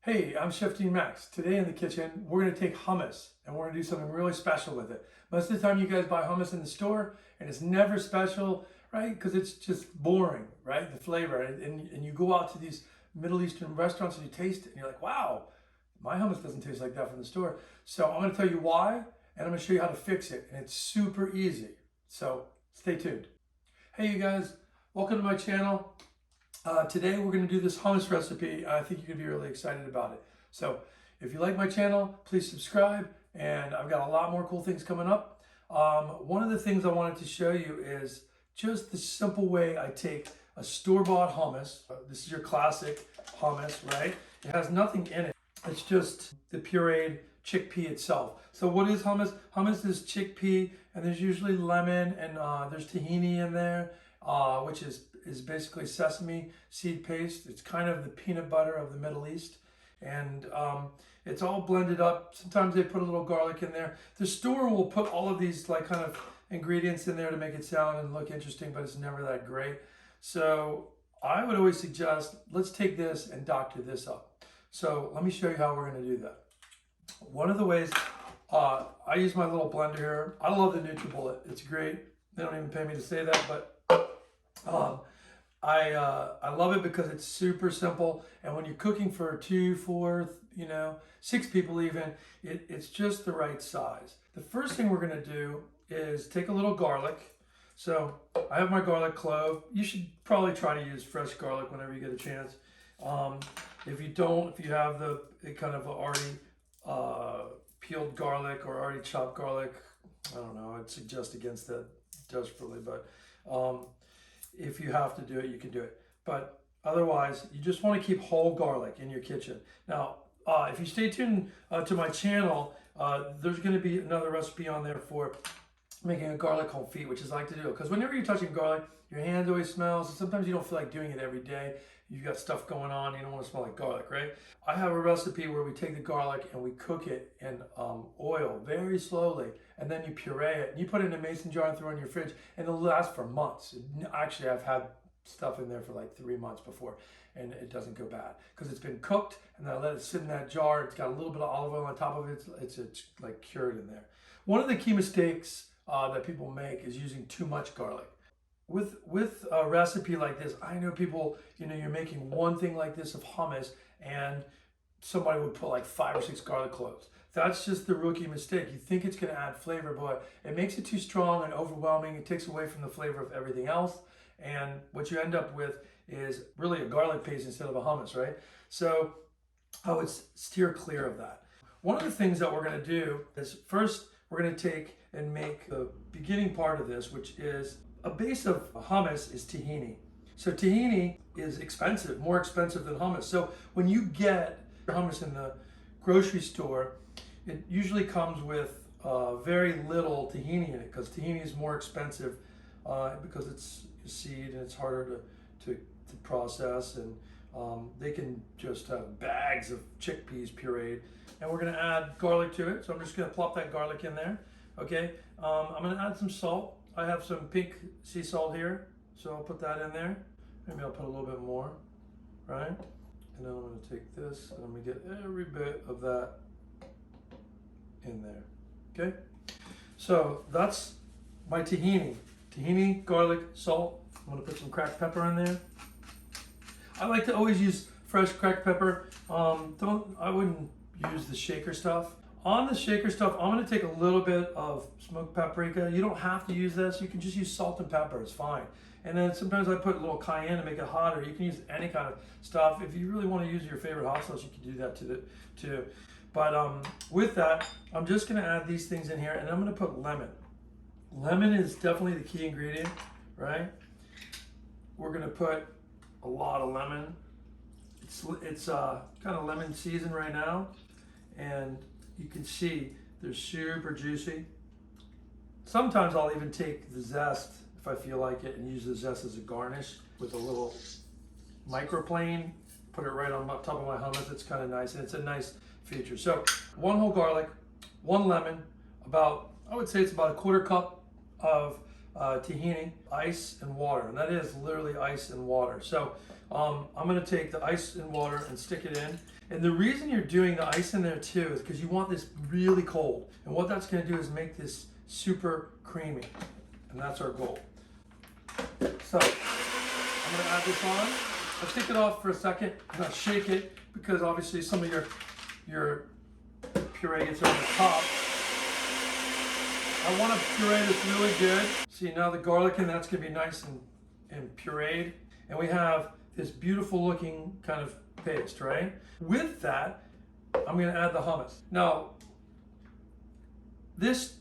Hey, I'm Chef Dean Max. Today in the kitchen, we're going to take hummus and we're going to do something really special with it. Most of the time you guys buy hummus in the store and it's never special, right? Because it's just boring, right? The flavor. And you go out to these Middle Eastern restaurants and you taste it and you're like, wow, my hummus doesn't taste like that from the store. So I'm going to tell you why and I'm going to show you how to fix it. And it's super easy. So stay tuned. Hey, you guys, welcome to my channel. Today we're going to do this hummus recipe. I think you're going to be really excited about it. So if you like my channel, please subscribe, and I've got a lot more cool things coming up. One of the things I wanted to show you is just the simple way I take a store-bought hummus. This is your classic hummus, right? It has nothing in it. It's just the pureed chickpea itself. So what is hummus? Hummus is chickpea, and there's usually lemon, and there's tahini in there, which is basically sesame seed paste. It's kind of the peanut butter of the Middle East. And it's all blended up. Sometimes they put a little garlic in there. The store will put all of these like kind of ingredients in there to make it sound and look interesting, but it's never that great. So I would always suggest, let's take this and doctor this up. So let me show you how we're gonna do that. One of the ways, I use my little blender here. I love the NutriBullet. It's great. They don't even pay me to say that, but I love it because it's super simple, and when you're cooking for 2, 4, 6 people even, it's just the right size. The first thing we're going to do is take a little garlic. So I have my garlic clove. You should probably try to use fresh garlic whenever you get a chance. If you don't, if you have the kind of already peeled garlic or already chopped garlic, I don't know, I'd suggest against that desperately, but if you have to do it, you can do it. But otherwise, you just want to keep whole garlic in your kitchen. Now, if you stay tuned to my channel, there's going to be another recipe on there for making a garlic confit, which is I like to do. Because whenever you're touching garlic, your hands always smell. So sometimes you don't feel like doing it every day. You've got stuff going on, you don't want to smell like garlic, right? I have a recipe where we take the garlic and we cook it in oil very slowly, and then you puree it, and you put it in a mason jar and throw it in your fridge, and it'll last for months. Actually, I've had stuff in there for like 3 months before, and it doesn't go bad because it's been cooked, and then I let it sit in that jar. It's got a little bit of olive oil on top of it. It's like cured in there. One of the key mistakes that people make is using too much garlic. With a recipe like this, I know people, you're making one thing like this of hummus and somebody would put like 5 or 6 garlic cloves. That's just the rookie mistake. You think it's going to add flavor, but it makes it too strong and overwhelming. It takes away from the flavor of everything else. And what you end up with is really a garlic paste instead of a hummus, right? So I would steer clear of that. One of the things that we're going to do is first we're going to take and make the beginning part of this, which is a base of hummus is tahini. So tahini is expensive, more expensive than hummus. So when you get hummus in the grocery store, it usually comes with very little tahini in it because tahini is more expensive because it's a seed and it's harder to process, and they can just have bags of chickpeas pureed. And we're gonna add garlic to it. So I'm just gonna plop that garlic in there, okay? I'm gonna add some salt. I have some pink sea salt here, so I'll put that in there. Maybe I'll put a little bit more, right? And then I'm going to take this and I'm going to get every bit of that in there, okay? So that's my tahini. Tahini, garlic, salt. I'm going to put some cracked pepper in there. I like to always use fresh cracked pepper. I wouldn't use the shaker stuff. On the shaker stuff, I'm going to take a little bit of smoked paprika. You don't have to use this. You can just use salt and pepper. It's fine. And then sometimes I put a little cayenne to make it hotter. You can use any kind of stuff. If you really want to use your favorite hot sauce, you can do that too. But with that, I'm just going to add these things in here, and I'm going to put lemon. Lemon is definitely the key ingredient, right? We're going to put a lot of lemon. It's kind of lemon season right now, and you can see they're super juicy. Sometimes I'll even take the zest if I feel like it and use the zest as a garnish with a little microplane, put it right on top of my hummus. It's kind of nice, and it's a nice feature. So 1 whole garlic, 1 lemon, I would say it's about a 1/4 cup of tahini, ice and water, and that is literally ice and water. So I'm gonna take the ice and water and stick it in. And the reason you're doing the ice in there too is because you want this really cold. And what that's gonna do is make this super creamy. And that's our goal. So I'm gonna add this on. I'll take it off for a second and I'll shake it because obviously some of your puree gets over the top. I want to puree this really good. See, now the garlic and that's gonna be nice and pureed. And we have this beautiful looking kind of paste, right? With that, I'm gonna add the hummus. Now, this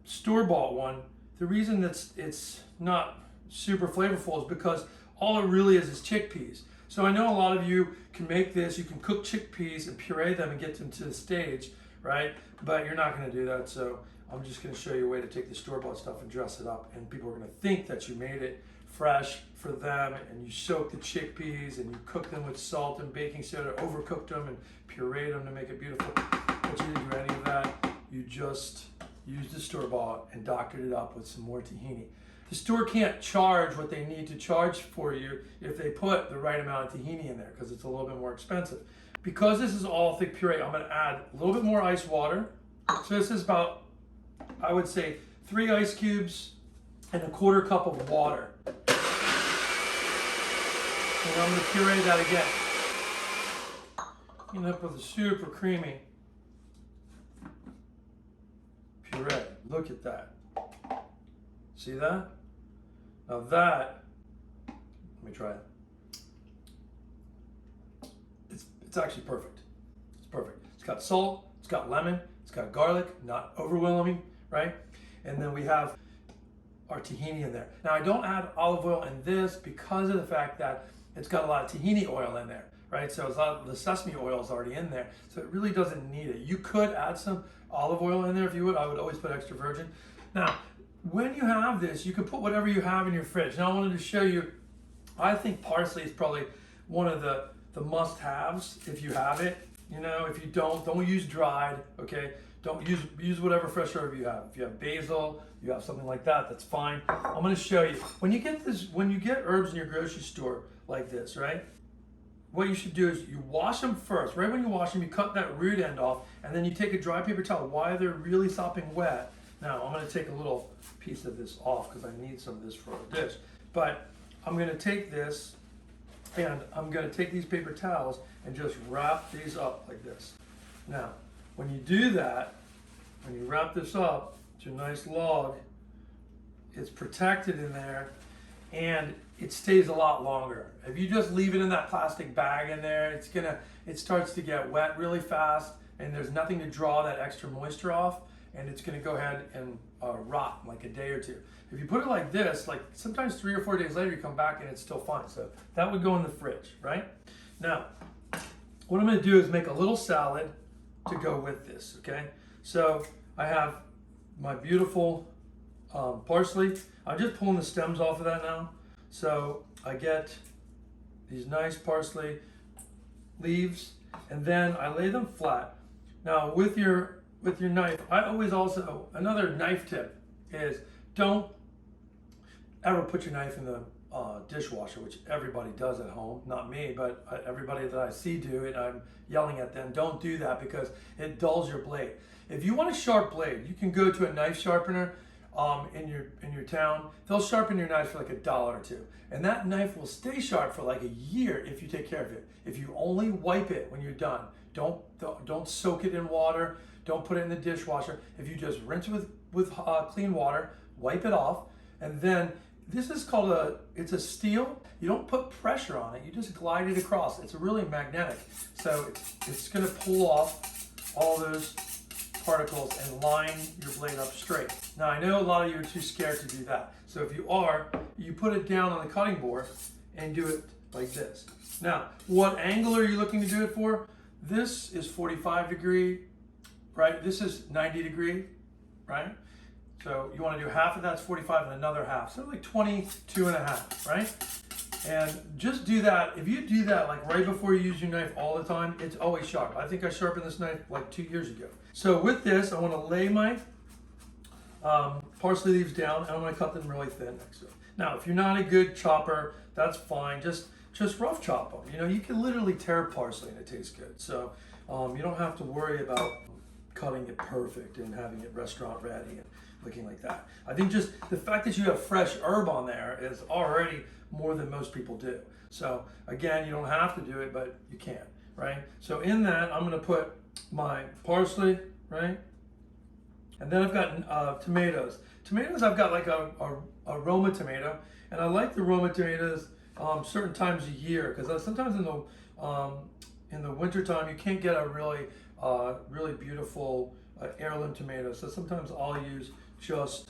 store-bought one, the reason that it's not super flavorful is because all it really is chickpeas. So I know a lot of you can make this, you can cook chickpeas and puree them and get them to the stage, right? But you're not gonna do that, so I'm just gonna show you a way to take the store-bought stuff and dress it up, and people are gonna think that you made it fresh for them, and you soak the chickpeas and you cook them with salt and baking soda, overcooked them and pureed them to make it beautiful. But you didn't do any of that. You just used the store-bought and doctored it up with some more tahini. The store can't charge what they need to charge for you if they put the right amount of tahini in there because it's a little bit more expensive. Because this is all thick puree, I'm gonna add a little bit more ice water. So this is about, I would say, 3 ice cubes and a 1/4 cup of water. And I'm going to puree that again. End up with a super creamy puree. Look at that. See that? Now that, let me try it. It's actually perfect. It's perfect. It's got salt, it's got lemon, it's got garlic, not overwhelming, right? And then we have our tahini in there. Now I don't add olive oil in this because of the fact that it's got a lot of tahini oil in there, right? So it's a lot of the sesame oil is already in there, so it really doesn't need it. You could add some olive oil in there if you would. I would always put extra virgin. Now, when you have this, you can put whatever you have in your fridge. Now I wanted to show you, I think parsley is probably one of the must-haves if you have it. You know, if you don't use dried, okay? Don't use whatever fresh herb you have. If you have basil, you have something like that, that's fine. I'm gonna show you. When you get herbs in your grocery store like this, right? What you should do is you wash them first. Right when you wash them, you cut that root end off, and then you take a dry paper towel while they're really sopping wet. Now, I'm gonna take a little piece of this off because I need some of this for a dish. But I'm gonna take this, and I'm gonna take these paper towels and just wrap these up like this. Now, when you do that, when you wrap this up, it's a nice log, it's protected in there, and it stays a lot longer. If you just leave it in that plastic bag in there, it starts to get wet really fast, and there's nothing to draw that extra moisture off, and it's gonna go ahead and rot in like a day or two. If you put it like this, like sometimes 3 or 4 days later, you come back and it's still fine. So that would go in the fridge, right? Now, what I'm gonna do is make a little salad to go with this, okay? So I have my beautiful parsley. I'm just pulling the stems off of that now. So I get these nice parsley leaves, and then I lay them flat. Now with your knife, I always also, another knife tip is don't ever put your knife in the dishwasher, which everybody does at home, not me, but everybody that I see do it, I'm yelling at them, don't do that because it dulls your blade. If you want a sharp blade, you can go to a knife sharpener in your town. They'll sharpen your knife for like $1 or $2, and that knife will stay sharp for like a year if you take care of it. If you only wipe it when you're done, don't soak it in water, don't put it in the dishwasher. If you just rinse it with clean water, wipe it off, and then this is called it's a steel. You don't put pressure on it, you just glide it across. It's really magnetic, so it's gonna pull off all those particles and line your blade up straight. Now I know a lot of you are too scared to do that. So if you are, you put it down on the cutting board and do it like this. Now, what angle are you looking to do it for? This is 45 degree, right? This is 90 degree, right? So you want to do half of that's 45 and another half. So like 22 and a half, right? And just do that. If you do that like right before you use your knife all the time, it's always sharp. I think I sharpened this knife like 2 years ago. So with this, I want to lay my parsley leaves down, and I'm going to cut them really thin next to it. Now, if you're not a good chopper, that's fine. Just just rough chop them. You know, you can literally tear parsley and it tastes good. So you don't have to worry about cutting it perfect and having it restaurant ready and looking like that. I think just the fact that you have fresh herb on there is already more than most people do. So again, you don't have to do it, but you can, right? So in that, I'm gonna put my parsley, right? And then I've got tomatoes. Tomatoes, I've got like a Roma tomato, and I like the Roma tomatoes certain times a year, because sometimes in the winter time you can't get a really beautiful heirloom tomato. So sometimes I'll use just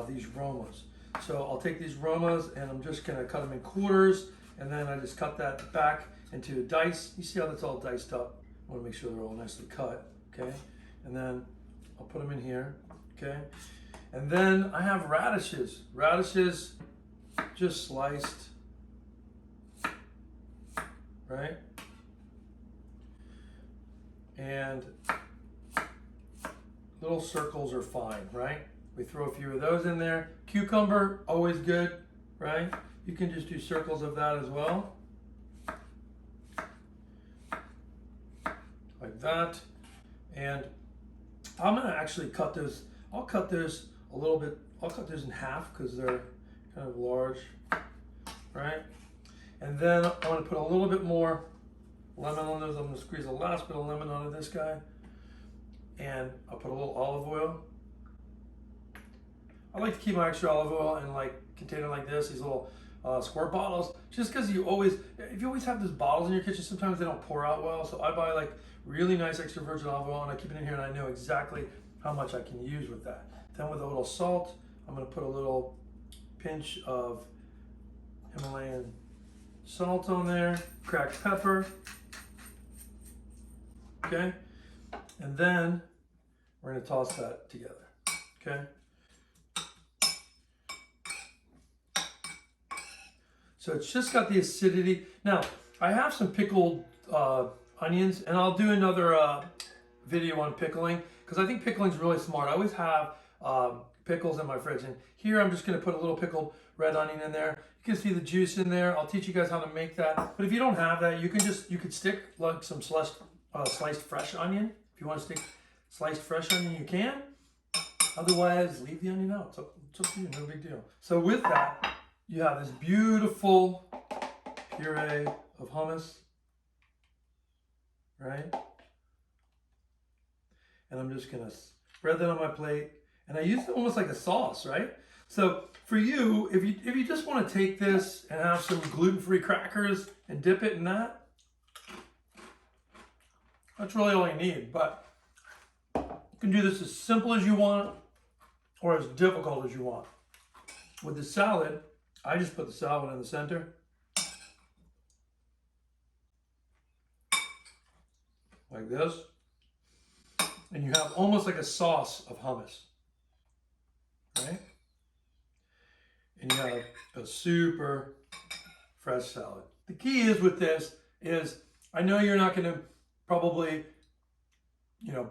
these Romas. So I'll take these Romas and I'm just gonna cut them in quarters, and then I just cut that back into a dice. You see how that's all diced up? I want to make sure they're all nicely cut, okay? And then I'll put them in here, okay? And then I have radishes. Radishes just sliced, right? And little circles are fine, right? We throw a few of those in there. Cucumber, always good, right? You can just do circles of that as well. Like that. And I'm gonna actually cut those, I'll cut those a little bit, I'll cut those in half because they're kind of large, right? And then I'm gonna put a little bit more lemon on those. I'm gonna squeeze the last bit of lemon onto this guy. And I'll put a little olive oil. I like to keep my extra olive oil in like a container like this, these little squirt bottles, just because if you always have those bottles in your kitchen, sometimes they don't pour out well. So I buy like really nice extra virgin olive oil and I keep it in here, and I know exactly how much I can use with that. Then with a little salt, I'm gonna put a little pinch of Himalayan salt on there, cracked pepper, okay? And then we're gonna toss that together, okay? So it's just got the acidity. Now, I have some pickled onions, and I'll do another video on pickling, because I think pickling is really smart. I always have pickles in my fridge, and here I'm just gonna put a little pickled red onion in there. You can see the juice in there. I'll teach you guys how to make that. But if you don't have that, you could stick like some sliced fresh onion. If you want to stick sliced fresh onion, you can. Otherwise, leave the onion out. It's up to you, no big deal. So with that, you have this beautiful puree of hummus, right? And I'm just gonna spread that on my plate, and I use it almost like a sauce, right? So for you, if you just want to take this and have some gluten-free crackers and dip it in that, that's really all you need. But you can do this as simple as you want or as difficult as you want. With the salad, I just put the salad in the center, like this, and you have almost like a sauce of hummus, right? And you have a super fresh salad. The key is with this is, I know you're not going to probably,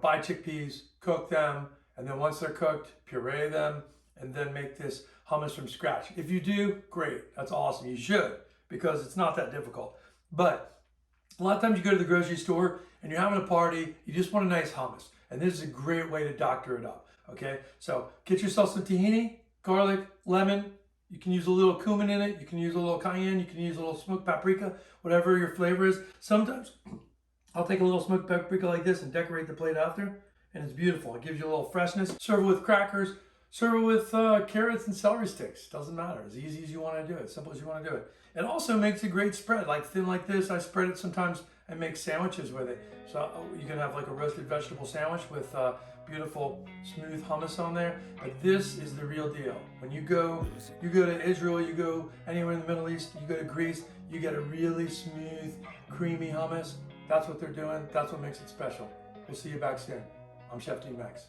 buy chickpeas, cook them, and then once they're cooked, puree them, and then make this hummus from scratch. If you do, great. That's awesome. You should, because it's not that difficult. But a lot of times you go to the grocery store and you're having a party, you just want a nice hummus. And this is a great way to doctor it up, okay? So get yourself some tahini, garlic, lemon. You can use a little cumin in it. You can use a little cayenne. You can use a little smoked paprika, whatever your flavor is. Sometimes I'll take a little smoked paprika like this and decorate the plate after, and it's beautiful. It gives you a little freshness. Serve it with crackers. Serve it with carrots and celery sticks. Doesn't matter. As easy as you want to do it. As simple as you want to do it. It also makes a great spread. Like thin like this, I spread it sometimes and make sandwiches with it. So you can have like a roasted vegetable sandwich with beautiful smooth hummus on there. But this is the real deal. When you go to Israel, you go anywhere in the Middle East, you go to Greece, you get a really smooth, creamy hummus. That's what they're doing. That's what makes it special. We'll see you back soon. I'm Chef D Max.